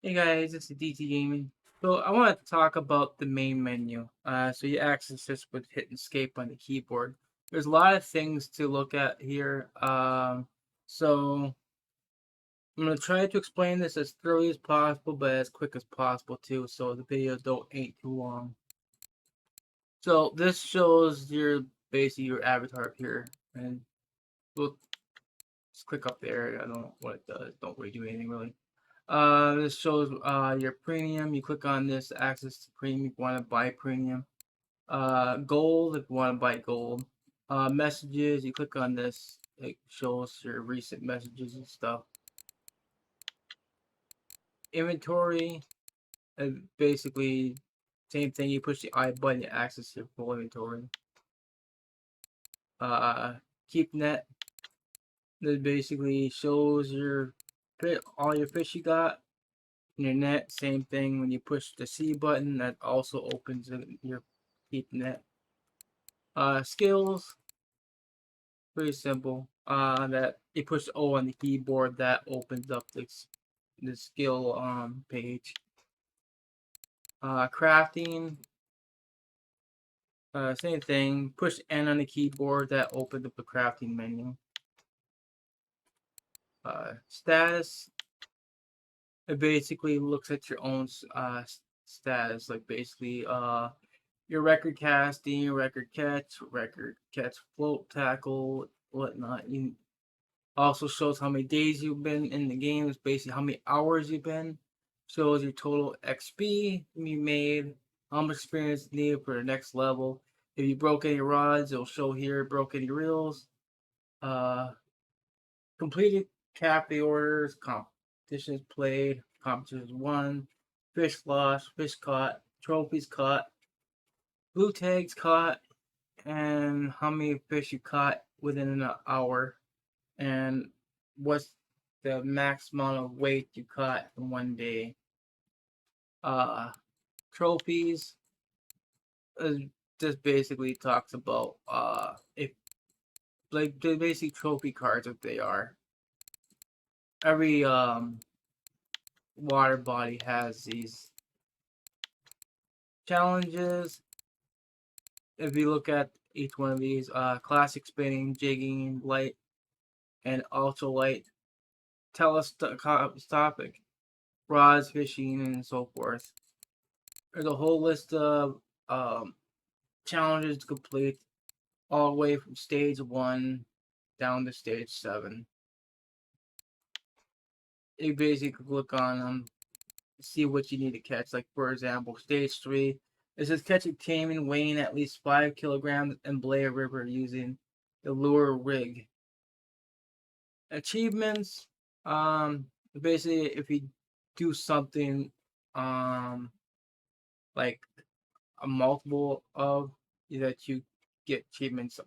Hey guys, it's DT Gaming. So I want to talk about the main menu. So you access this with hitting escape on the keyboard. There's a lot of things to look at here. So I'm gonna try to explain this as thoroughly as possible, but as quick as possible too, so the video don't ain't too long. So this shows your basically your avatar here, and we'll just click up there. I don't know what it does. Don't really do anything really. This shows your premium. You click on this access to premium if you want to buy premium. Gold if you want to buy gold. Messages, you click on this. It shows your recent messages and stuff. Inventory, basically same thing. You push the I button to access your full inventory. Uh, Keep net. That basically shows your all your fish you got. Your net, same thing. When you push the C button, that also opens your keep net. Skills, pretty simple. That you push O on the keyboard, that opens up the skill page. Crafting, same thing. Push N on the keyboard, that opens up the crafting menu. Status, it basically looks at your own status, like basically your record casting, record catch, float, tackle, whatnot. You also shows how many days you've been in the game. It's basically how many hours you've been. Shows your total XP you made, how much experience needed for the next level. If you broke any rods, it'll show here. Broke any reels. Uh, Completed cafe orders, competitions played, competitions won, fish lost, fish caught, trophies caught, blue tags caught, and how many fish you caught within an hour, and what's the max amount of weight you caught in one day. Uh, Trophies just basically talks about if like the basic trophy cards if they are. Every water body has these challenges. If you look at each one of these, classic spinning, jigging, light, and ultra light, telescopic, rods, fishing, and so forth. There's a whole list of challenges to complete, all the way from stage 1 down to stage 7. You basically click on them, see what you need to catch. Like, for example, stage 3, it says catch a taimen weighing at least 5 kilograms in Blair River using the lure rig. Achievements, basically, if you do something, like a multiple of that you get achievements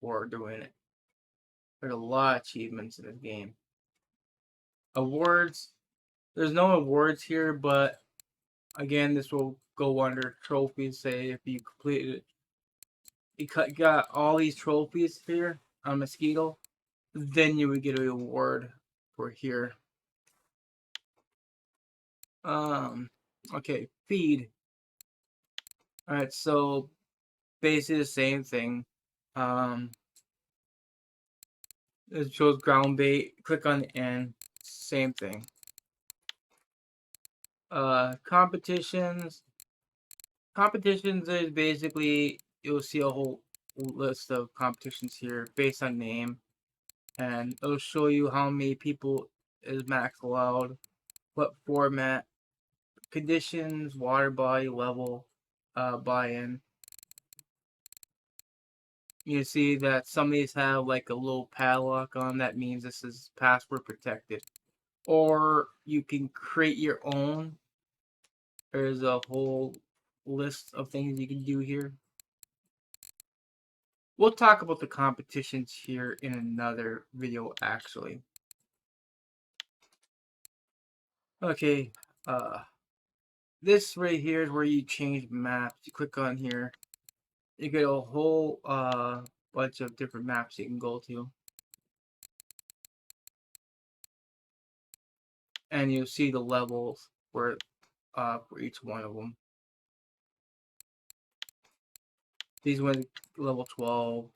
for doing it. There's a lot of achievements in this game. Awards. There's no awards here, but again, this will go under trophies. Say if you completed it, you got all these trophies here on Mosquito, then you would get an award for here. Okay, feed. All right, so basically the same thing. Um, it shows ground bait. Click on the N. Same thing. Competitions. Competitions is basically you'll see a whole list of competitions here based on name, and it'll show you how many people is max allowed, what format, conditions, water body level, buy-in. You see that some of these have like a little padlock on. That means this is password protected. Or you can create your own. There's a whole list of things you can do here. We'll talk about the competitions here in another video actually. Okay, this right here is where you change maps. You click on here, you get a whole bunch of different maps you can go to. and you'll see the levels for each one of them. These ones level 12,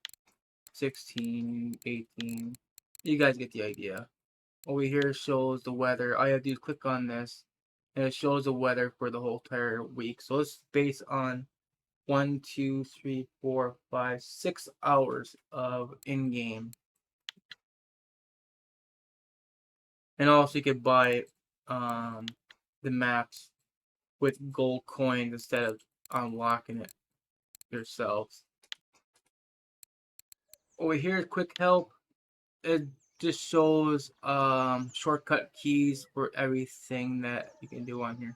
16, 18. You guys get the idea. Over here shows the weather. All you have to do is click on this, and it shows the weather for the whole entire week. So it's based on 1, 2, 3, 4, 5, 6 hours of in-game. And also you could buy the maps with gold coins instead of unlocking it yourselves. Over here, quick help. It just shows shortcut keys for everything that you can do on here.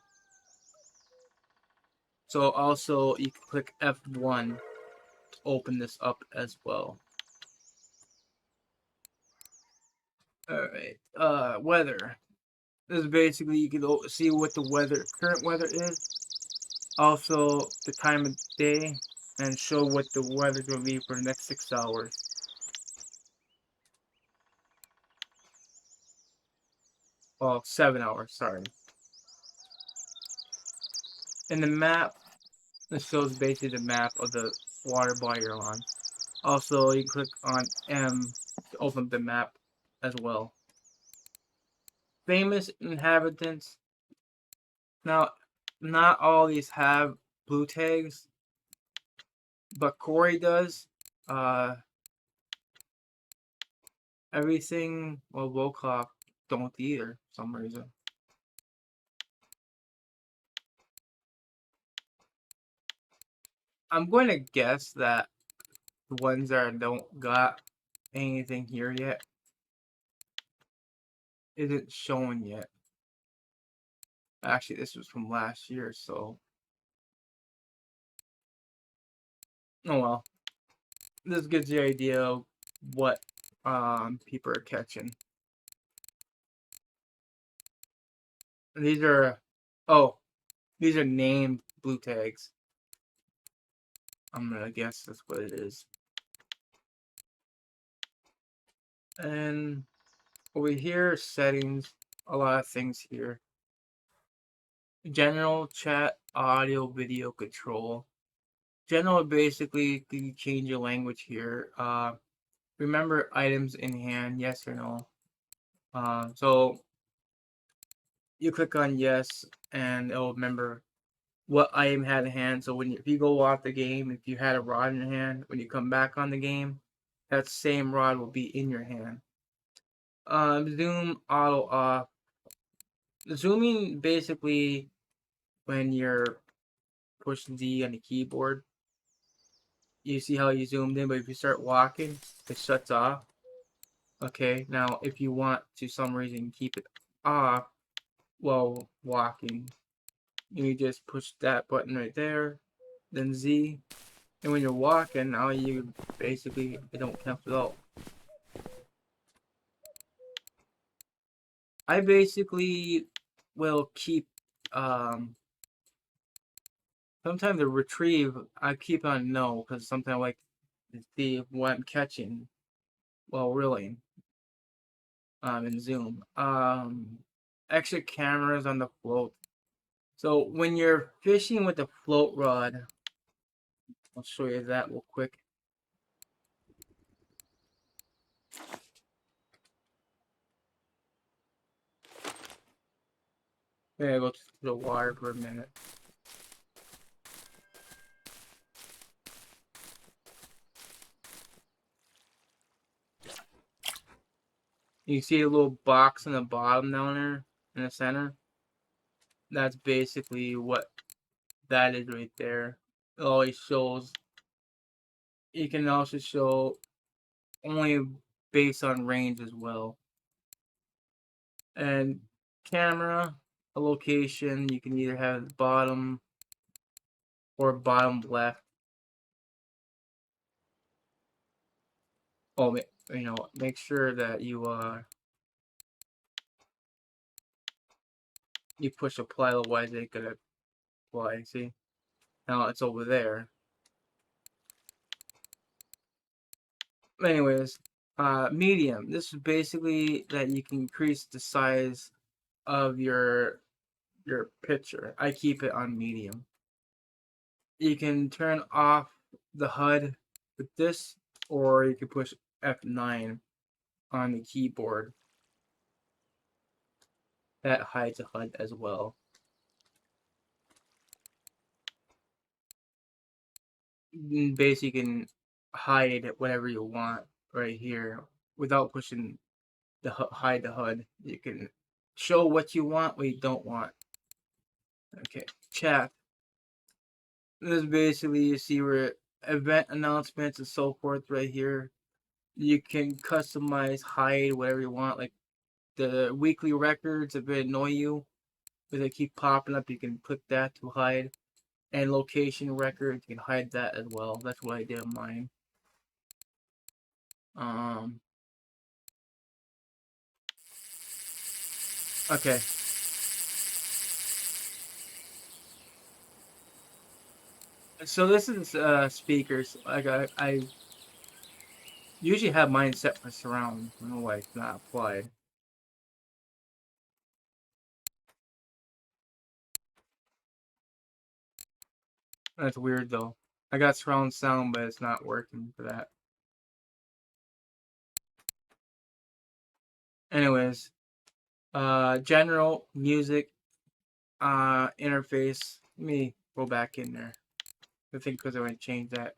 So also you can click F1 to open this up as well. Alright, weather. This is basically you can see what the current weather is. Also the time of day, and show what the weather's gonna be for the next 6 hours. Well, 7 hours, sorry. And the map, this shows basically the map of the water body you're on. Also, you click on M to open the map as well. Famous inhabitants. Now, not all these have blue tags, but Corey does. Everything, well, Wilcock don't either for some reason. I'm going to guess that the ones that don't got anything here yet isn't showing yet. Actually, this was from last year, so oh well. This gives you an idea of what people are catching. These are these are named blue tags. I'm gonna guess that's what it is. And over here, settings, a lot of things here. General, chat, audio, video control. General, basically you change your language here. Remember items in hand, yes or no. So you click on yes, and it'll remember what item had in hand. So if you go off the game, if you had a rod in your hand, when you come back on the game, that same rod will be in your hand. Zoom auto off. Zooming basically when you're pushing Z on the keyboard, you see how you zoomed in, but if you start walking, it shuts off. Okay, now if you want to some reason keep it off while walking, you just push that button right there, then Z, and when you're walking, now you basically it don't cancel out. I basically will keep sometimes the retrieve I keep on no because sometimes I like to see what I'm catching while reeling in zoom. Extra cameras on the float. So when you're fishing with the float rod, I'll show you that real quick. I'm gonna go to the water for a minute. You see a little box in the bottom down there in the center? That's basically what that is right there. It always shows. You can also show only based on range as well. And camera, a location, you can either have the bottom or bottom left. Oh, make sure that you push apply, otherwise it could apply. See, now it's over there. Anyways, medium. This is basically that you can increase the size of your picture. I keep it on medium. You can turn off the HUD with this, or you can push F9 on the keyboard. That hides a HUD as well. Basically, you can hide whatever you want right here without pushing the hide the HUD. You can show what you want, what you don't want. Okay, chat. This is basically, you see where event announcements and so forth right here. You can customize, hide whatever you want, like the weekly records. If it annoy you, if they keep popping up, you can put that to hide. And location records, you can hide that as well. That's what I did on mine. Okay. So this is speakers. Like I usually have mine set for surround. I don't know why it's not applied. That's weird though. I got surround sound, but it's not working for that. Anyways, general music interface. Let me go back in there. I think because I want to change that.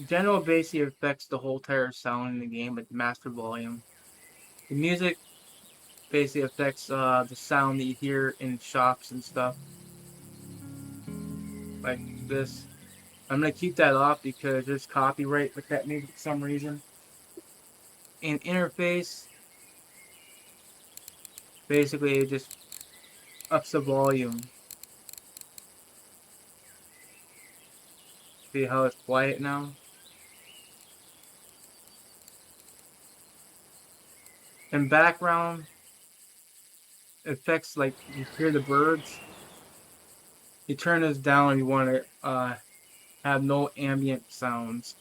General basically affects the whole entire sound in the game, but master volume. The music basically affects the sound that you hear in shops and stuff, like this. I'm gonna keep that off because there's copyright with that music for some reason. In interface, basically it just ups the volume. See how it's quiet now? In background, effects like you hear the birds. You turn this down if you want to have no ambient sounds.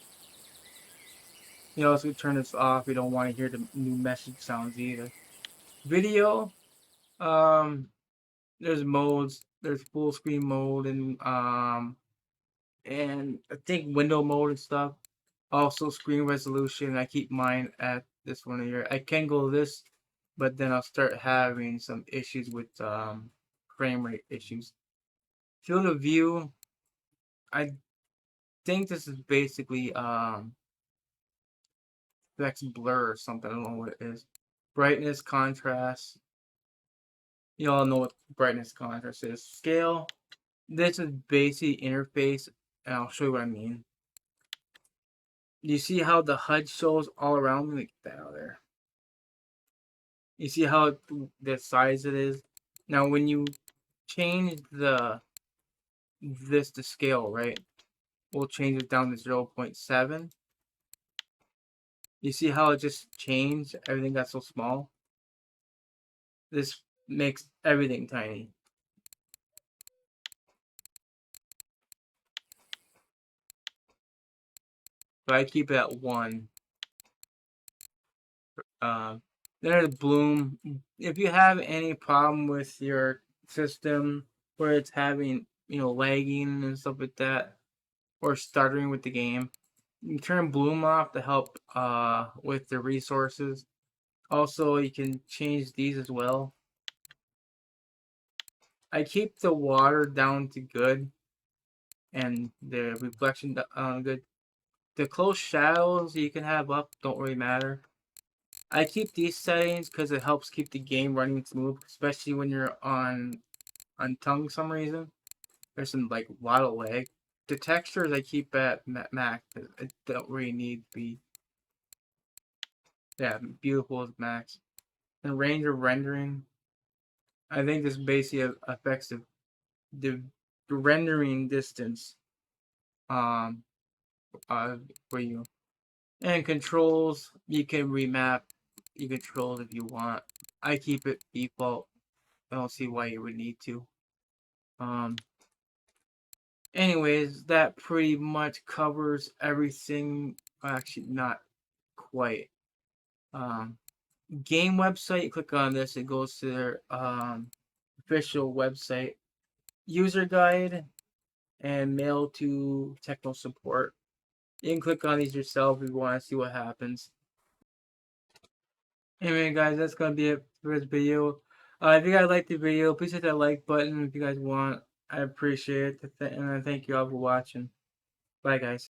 You also turn this off if you don't want to hear the new message sounds either. Video, um, there's modes. There's full screen mode and I think window mode and stuff. Also screen resolution. I keep mine at this one here. I can go this, but then I'll start having some issues with frame rate issues. Field of view. I think this is basically Vex blur or something. I don't know what it is. Brightness, contrast. You all know what brightness, contrast is. Scale. This is basic interface, and I'll show you what I mean. You see how the HUD shows all around me? Get that out of there. You see how the size it is? Now, when you change this to scale, right? We'll change it down to 0.7. You see how it just changed? Everything got so small. This makes everything tiny. So I keep it at 1. There's bloom. If you have any problem with your system where it's having, lagging and stuff like that, or stuttering with the game, you can turn bloom off to help with the resources. Also, you can change these as well. I keep the water down to good and the reflection good. The close shadows you can have up don't really matter. I keep these settings because it helps keep the game running smooth, especially when you're on tongue for some reason. There's some like a lot of lag. The textures I keep at max. It don't really need to be, yeah, beautiful as max. And range of rendering, I think this basically affects the rendering distance um for you. And controls, you can remap your controls if you want. I keep it default. I don't see why you would need to. Anyways, that pretty much covers everything. Actually, not quite. Um, game website, you click on this, it goes to their official website. User guide and mail to technical support. You can click on these yourself if you want to see what happens. Anyway, guys, that's gonna be it for this video. If you guys liked the video, please hit that like button if you guys want. I appreciate it, and I thank you all for watching. Bye, guys.